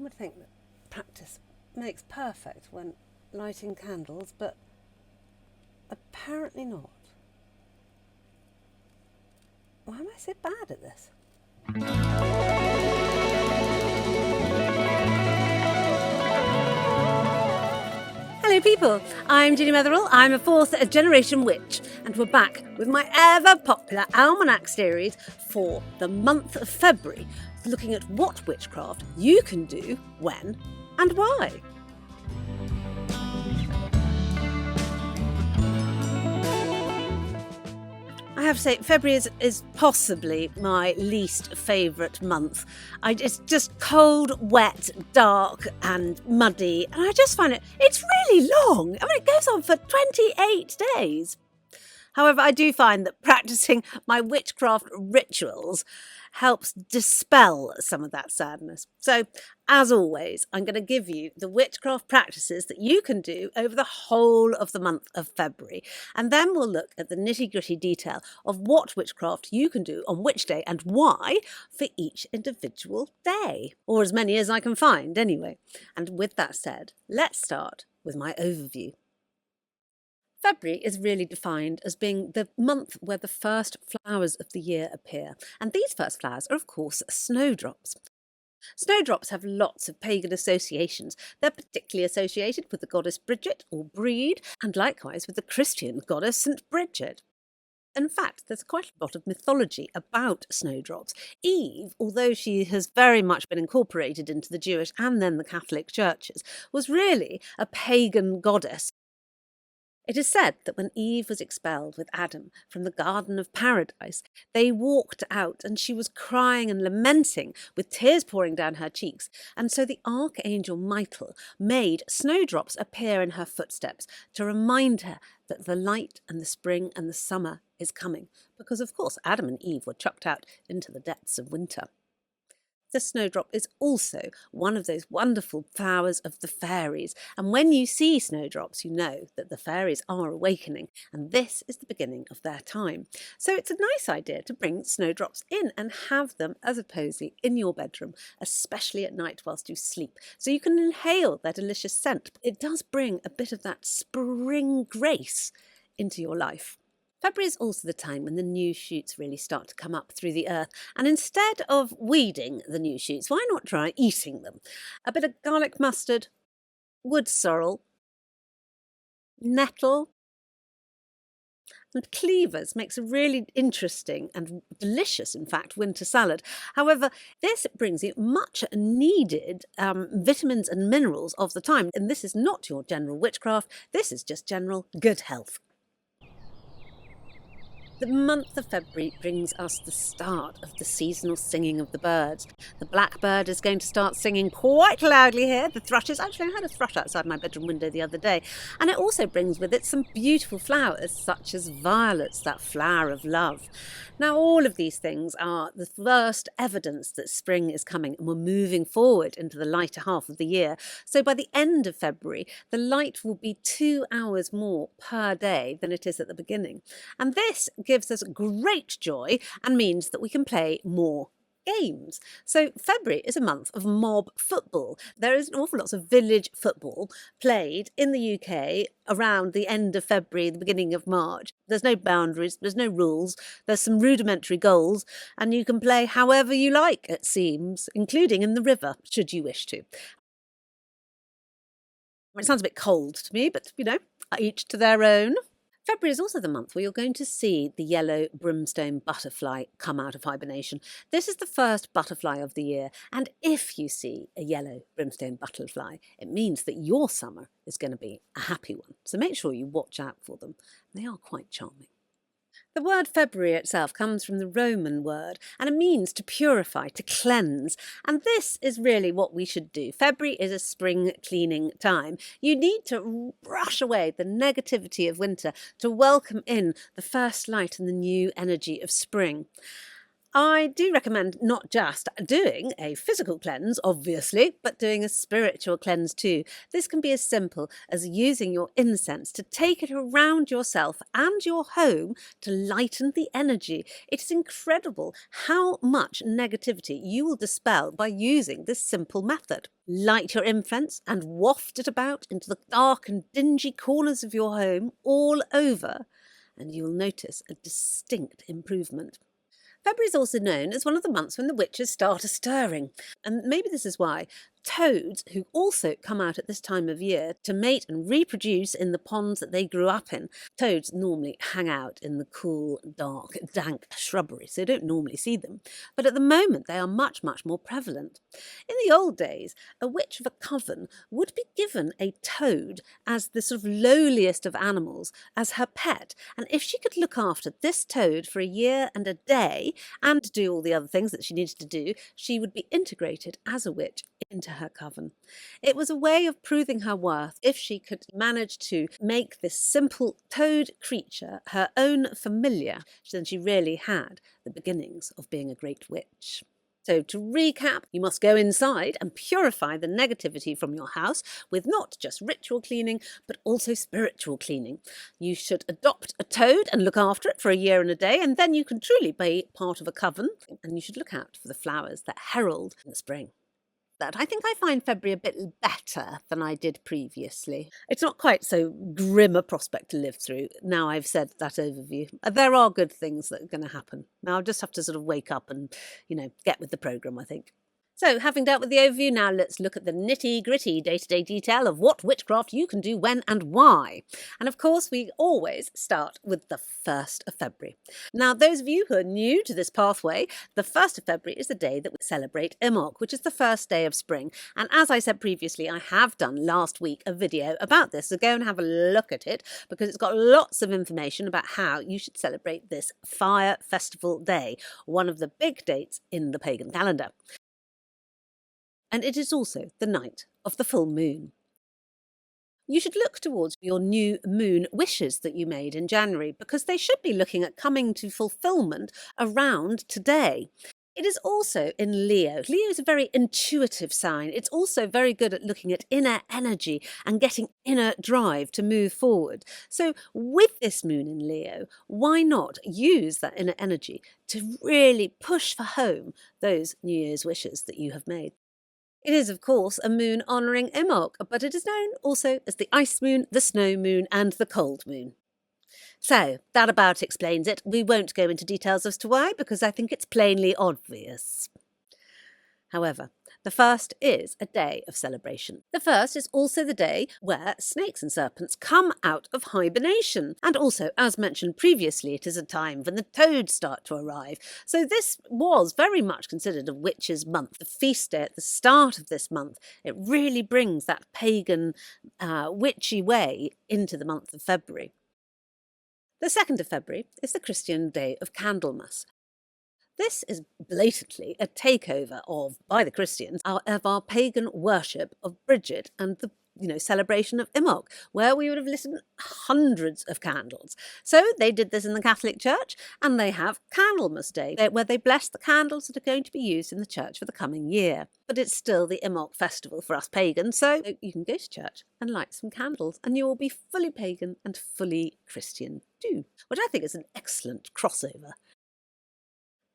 One would think that practice makes perfect when lighting candles, but apparently not. Why am I so bad at this? Hello people, I'm Ginny Metheral, I'm a fourth generation witch, and we're back with my ever popular Almanac series for the month of February, looking at what witchcraft you can do, when and why. I have to say, February is possibly my least favourite month. It's just cold, wet, dark and muddy, and I just find it's really long. I mean, it goes on for 28 days. However, I do find that practising my witchcraft rituals helps dispel some of that sadness. So, as always, I'm going to give you the witchcraft practices that you can do over the whole of the month of February. And then we'll look at the nitty-gritty detail of what witchcraft you can do on which day and why for each individual day. Or as many as I can find, anyway. And with that said, let's start with my overview. February is really defined as being the month where the first flowers of the year appear. And these first flowers are, of course, snowdrops. Snowdrops have lots of pagan associations. They're particularly associated with the goddess Bridget or Breed, and likewise with the Christian goddess St. Bridget. In fact, there's quite a lot of mythology about snowdrops. Eve, although she has very much been incorporated into the Jewish and then the Catholic churches, was really a pagan goddess. It is said that when Eve was expelled with Adam from the Garden of Paradise, they walked out and she was crying and lamenting with tears pouring down her cheeks. And so the archangel Michael made snowdrops appear in her footsteps to remind her that the light and the spring and the summer is coming. Because, of course, Adam and Eve were chucked out into the depths of winter. The snowdrop is also one of those wonderful flowers of the fairies. And when you see snowdrops, you know that the fairies are awakening. And this is the beginning of their time. So it's a nice idea to bring snowdrops in and have them as a posy in your bedroom, especially at night whilst you sleep. So you can inhale their delicious scent. It does bring a bit of that spring grace into your life. February is also the time when the new shoots really start to come up through the earth. And instead of weeding the new shoots, why not try eating them? A bit of garlic mustard, wood sorrel, nettle, and cleavers makes a really interesting and delicious, in fact, winter salad. However, this brings you much needed vitamins and minerals of the time. And this is not your general witchcraft. This is just general good health. The month of February brings us the start of the seasonal singing of the birds. The blackbird is going to start singing quite loudly here. The thrushes, actually I had a thrush outside my bedroom window the other day. And it also brings with it some beautiful flowers such as violets, that flower of love. Now all of these things are the first evidence that spring is coming and we're moving forward into the lighter half of the year. So by the end of February, the light will be 2 hours more per day than it is at the beginning. And this gives us great joy and means that we can play more games. So February is a month of mob football. There is an awful lot of village football played in the UK around the end of February, the beginning of March. There's no boundaries, there's no rules, there's some rudimentary goals, and you can play however you like, it seems, including in the river, should you wish to. It sounds a bit cold to me, but, each to their own. February is also the month where you're going to see the yellow brimstone butterfly come out of hibernation. This is the first butterfly of the year, and if you see a yellow brimstone butterfly, it means that your summer is going to be a happy one. So make sure you watch out for them. They are quite charming. The word February itself comes from the Roman word, and it means to purify, to cleanse. And this is really what we should do. February is a spring cleaning time. You need to brush away the negativity of winter to welcome in the first light and the new energy of spring. I do recommend not just doing a physical cleanse, obviously, but doing a spiritual cleanse too. This can be as simple as using your incense to take it around yourself and your home to lighten the energy. It is incredible how much negativity you will dispel by using this simple method. Light your incense and waft it about into the dark and dingy corners of your home all over, and you'll notice a distinct improvement. February is also known as one of the months when the witches start a-stirring, and maybe this is why toads, who also come out at this time of year to mate and reproduce in the ponds that they grew up in. Toads normally hang out in the cool, dark, dank shrubbery, so you don't normally see them. But at the moment, they are much, much more prevalent. In the old days, a witch of a coven would be given a toad as the sort of lowliest of animals, as her pet, and if she could look after this toad for a year and a day, and do all the other things that she needed to do, she would be integrated as a witch into her coven. It was a way of proving her worth if she could manage to make this simple toad creature her own familiar, then she really had the beginnings of being a great witch. So to recap, you must go inside and purify the negativity from your house with not just ritual cleaning, but also spiritual cleaning. You should adopt a toad and look after it for a year and a day, and then you can truly be part of a coven. And you should look out for the flowers that herald the spring. I think I find February a bit better than I did previously. It's not quite so grim a prospect to live through now I've said that overview. There are good things that are going to happen. Now I'll just have to sort of wake up and, get with the programme, I think. So, having dealt with the overview, now let's look at the nitty-gritty day-to-day detail of what witchcraft you can do when and why. And of course, we always start with the 1st of February. Now, those of you who are new to this pathway, the 1st of February is the day that we celebrate Imbolc, which is the first day of spring. And as I said previously, I have done last week a video about this, so go and have a look at it, because it's got lots of information about how you should celebrate this fire festival day, one of the big dates in the pagan calendar. And it is also the night of the full moon. You should look towards your new moon wishes that you made in January, because they should be looking at coming to fulfillment around today. It is also in Leo. Leo is a very intuitive sign. It's also very good at looking at inner energy and getting inner drive to move forward. So with this moon in Leo, why not use that inner energy to really push for home those New Year's wishes that you have made? It is, of course, a moon honouring Imbolc, but it is known also as the ice moon, the snow moon, and the cold moon. So, that about explains it. We won't go into details as to why, because I think it's plainly obvious. However, the 1st is a day of celebration. The 1st is also the day where snakes and serpents come out of hibernation. And also, as mentioned previously, it is a time when the toads start to arrive. So this was very much considered a witches' month. The feast day at the start of this month, it really brings that pagan, witchy way into the month of February. The 2nd of February is the Christian day of Candlemas. This is blatantly a takeover by the Christians, of our pagan worship of Bridget and the celebration of Imbolc, where we would have lit hundreds of candles. So they did this in the Catholic Church, and they have Candlemas Day, where they bless the candles that are going to be used in the church for the coming year. But it's still the Imbolc festival for us pagans, so you can go to church and light some candles, and you will be fully pagan and fully Christian too, which I think is an excellent crossover.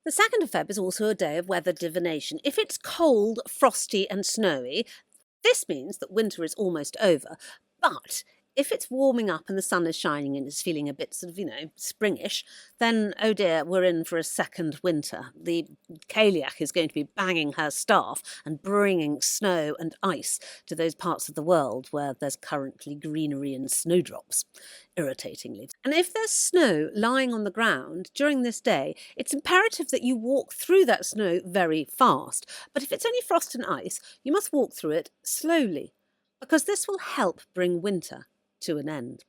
The 2nd of Feb is also a day of weather divination. If it's cold, frosty and snowy, this means that winter is almost over. But if it's warming up and the sun is shining and it's feeling a bit sort of, springish, then, oh dear, we're in for a second winter. The Caliac is going to be banging her staff and bringing snow and ice to those parts of the world where there's currently greenery and snowdrops, irritatingly. And if there's snow lying on the ground during this day, it's imperative that you walk through that snow very fast. But if it's only frost and ice, you must walk through it slowly, because this will help bring winter to an end.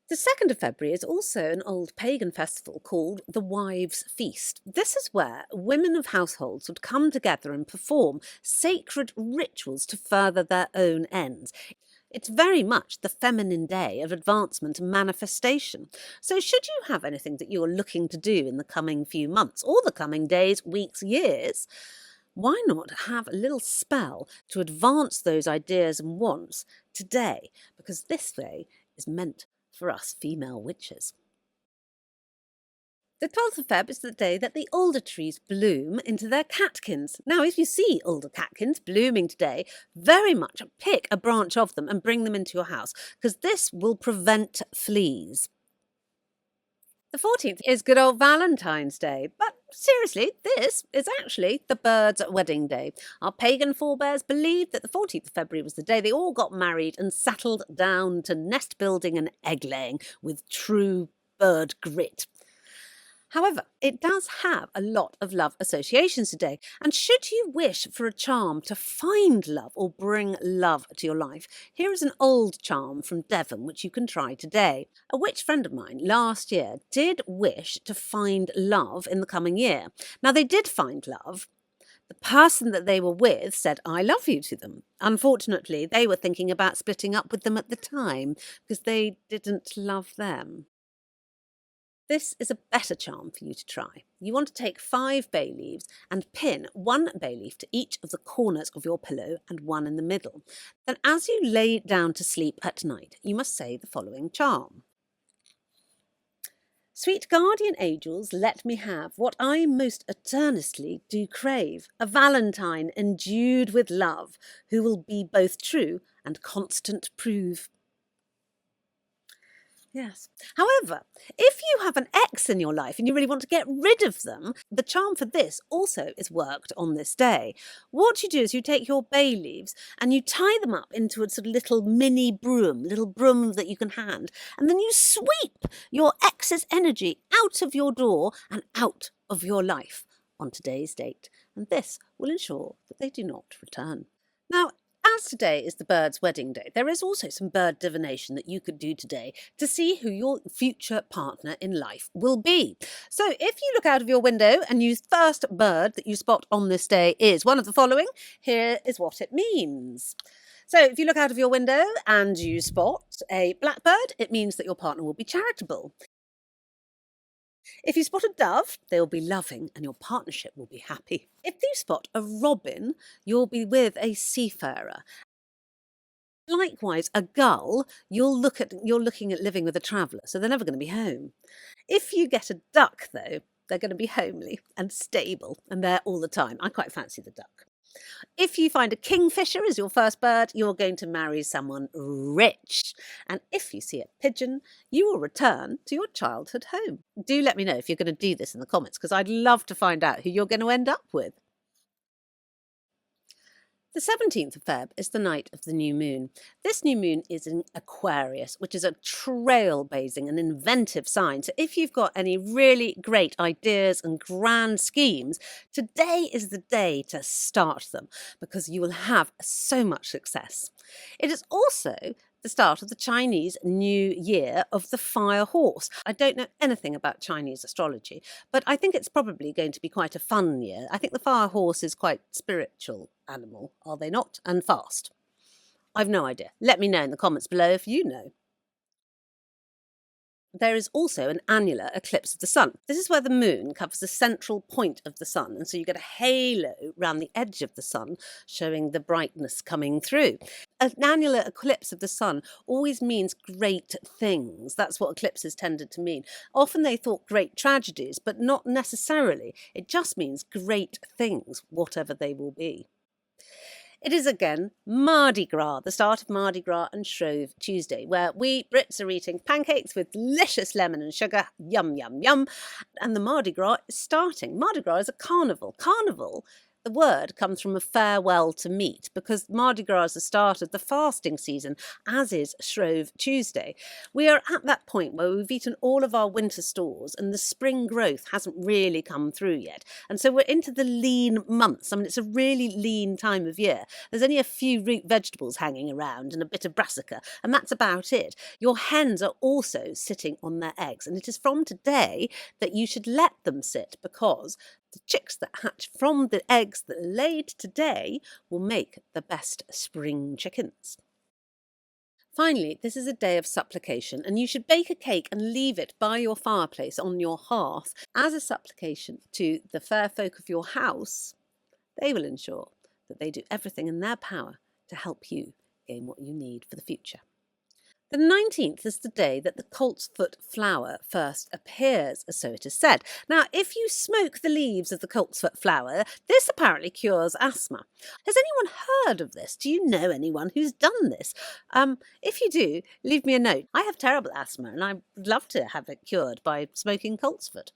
The 2nd of February is also an old pagan festival called the Wives' Feast. This is where women of households would come together and perform sacred rituals to further their own ends. It's very much the feminine day of advancement and manifestation. So, should you have anything that you're looking to do in the coming few months or the coming days, weeks, years, why not have a little spell to advance those ideas and wants today? Because this day is meant for us female witches. The 12th of Feb is the day that the alder trees bloom into their catkins. Now, if you see alder catkins blooming today, very much pick a branch of them and bring them into your house, because this will prevent fleas. The 14th is good old Valentine's Day, but seriously, this is actually the birds' wedding day. Our pagan forebears believed that the 14th of February was the day they all got married and settled down to nest building and egg laying with true bird grit. However, it does have a lot of love associations today, and should you wish for a charm to find love or bring love to your life, here is an old charm from Devon which you can try today. A witch friend of mine last year did wish to find love in the coming year. Now, they did find love. The person that they were with said, "I love you" to them. Unfortunately, they were thinking about splitting up with them at the time because they didn't love them. This is a better charm for you to try. You want to take 5 bay leaves and pin 1 bay leaf to each of the corners of your pillow and 1 in the middle. Then as you lay down to sleep at night, you must say the following charm. Sweet guardian angels, let me have what I most earnestly do crave, a Valentine endued with love, who will be both true and constant prove. Yes. However, if you have an ex in your life and you really want to get rid of them, the charm for this also is worked on this day. What you do is you take your bay leaves and you tie them up into a sort of little mini broom, little broom that you can hand, and then you sweep your ex's energy out of your door and out of your life on today's date. And this will ensure that they do not return. Now, as today is the bird's wedding day, there is also some bird divination that you could do today to see who your future partner in life will be. So if you look out of your window and your first bird that you spot on this day is one of the following, here is what it means. So if you look out of your window and you spot a blackbird, it means that your partner will be charitable. If you spot a dove, they'll be loving and your partnership will be happy. If you spot a robin, you'll be with a seafarer. Likewise, a gull, you're looking at living with a traveller, so they're never going to be home. If you get a duck, though, they're going to be homely and stable and there all the time. I quite fancy the duck. If you find a kingfisher as your first bird, you're going to marry someone rich. And if you see a pigeon, you will return to your childhood home. Do let me know if you're going to do this in the comments, because I'd love to find out who you're going to end up with. The 17th of Feb is the night of the new moon. This new moon is in Aquarius, which is a trailblazing and inventive sign. So if you've got any really great ideas and grand schemes, today is the day to start them, because you will have so much success. It is also the start of the Chinese New Year of the Fire Horse. I don't know anything about Chinese astrology, but I think it's probably going to be quite a fun year. I think the Fire Horse is quite spiritual animal, are they not? And fast. I've no idea. Let me know in the comments below if you know. There is also an annular eclipse of the sun. This is where the moon covers the central point of the sun, and so you get a halo round the edge of the sun, showing the brightness coming through. An annular eclipse of the sun always means great things. That's what eclipses tended to mean. Often they thought great tragedies, but not necessarily. It just means great things, whatever they will be. It is again Mardi Gras, the start of Mardi Gras and Shrove Tuesday, where we Brits are eating pancakes with delicious lemon and sugar, yum, yum, yum, and the Mardi Gras is starting. Mardi Gras is a carnival. Carnival, the word comes from a farewell to meat, because Mardi Gras is the start of the fasting season, as is Shrove Tuesday. We are at that point where we've eaten all of our winter stores and the spring growth hasn't really come through yet. And so we're into the lean months. I mean, it's a really lean time of year. There's only a few root vegetables hanging around and a bit of brassica, and that's about it. Your hens are also sitting on their eggs, and it is from today that you should let them sit, because the chicks that hatch from the eggs that are laid today will make the best spring chickens. Finally, this is a day of supplication, and you should bake a cake and leave it by your fireplace on your hearth as a supplication to the fair folk of your house. They will ensure that they do everything in their power to help you gain what you need for the future. The 19th is the day that the colt's foot flower first appears, so it is said. Now, if you smoke the leaves of the colt's foot flower, this apparently cures asthma. Has anyone heard of this? Do you know anyone who's done this? If you do, leave me a note. I have terrible asthma and I'd love to have it cured by smoking colt's foot.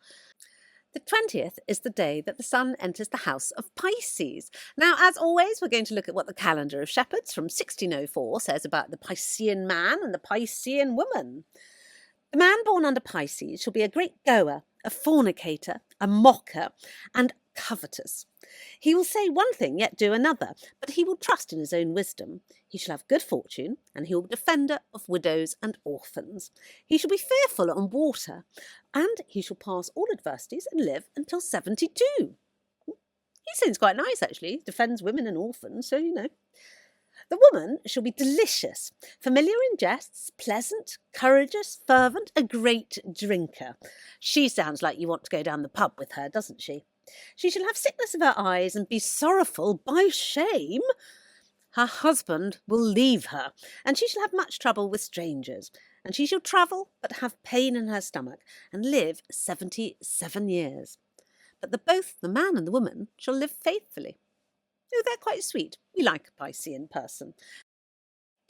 The 20th is the day that the sun enters the house of Pisces. Now, as always, we're going to look at what the calendar of shepherds from 1604 says about the Piscean man and the Piscean woman. The man born under Pisces shall be a great goer, a fornicator, a mocker, and covetous. He will say one thing, yet do another, but he will trust in his own wisdom. He shall have good fortune, and he will be defender of widows and orphans. He shall be fearful on water, and he shall pass all adversities and live until 72. He seems quite nice, actually. Defends women and orphans, so you know. The woman shall be delicious, familiar in jests, pleasant, courageous, fervent, a great drinker. She sounds like you want to go down the pub with her, doesn't she? She shall have sickness of her eyes and be sorrowful by shame. Her husband will leave her, and she shall have much trouble with strangers. And she shall travel, but have pain in her stomach, and live 77 years. But both the man and the woman shall live faithfully. Oh, they're quite sweet. We like a Piscean person.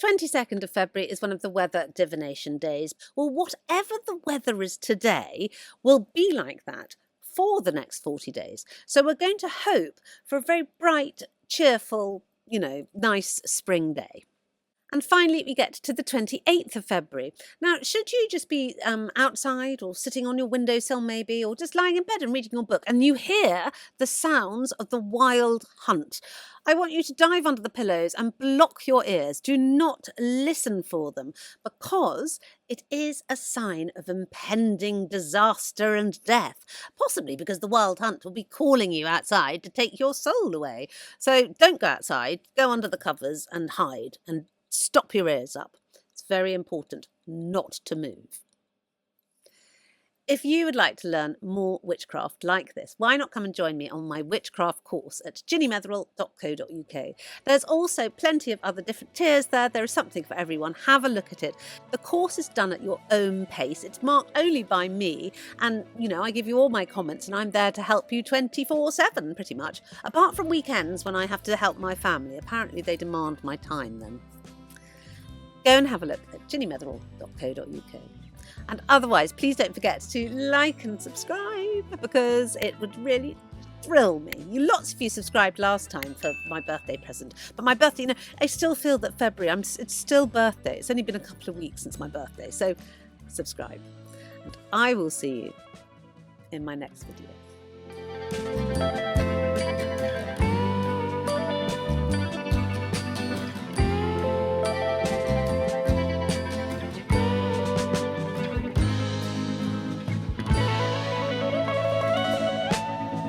22nd of February is one of the weather divination days. Well, whatever the weather is today will be like that for the next 40 days. So we're going to hope for a very bright, cheerful, nice spring day. And finally, we get to the 28th of February. Now, should you just be outside or sitting on your windowsill maybe, or just lying in bed and reading your book, and you hear the sounds of the wild hunt, I want you to dive under the pillows and block your ears. Do not listen for them, because it is a sign of impending disaster and death, possibly because the wild hunt will be calling you outside to take your soul away. So don't go outside, go under the covers and hide, and stop your ears up. It's very important not to move. If you would like to learn more witchcraft like this, why not come and join me on my witchcraft course at ginnymetheral.co.uk. There's also plenty of other different tiers there. There is something for everyone. Have a look at it. The course is done at your own pace. It's marked only by me, and I give you all my comments, and I'm there to help you 24/7 pretty much, apart from weekends when I have to help my family. Apparently they demand my time then. Go and have a look at ginnymetheral.co.uk. And otherwise, please don't forget to like and subscribe, because it would really thrill me. Lots of you subscribed last time for my birthday present. But my birthday, I still feel that February, it's still birthday. It's only been a couple of weeks since my birthday. So subscribe. And I will see you in my next video.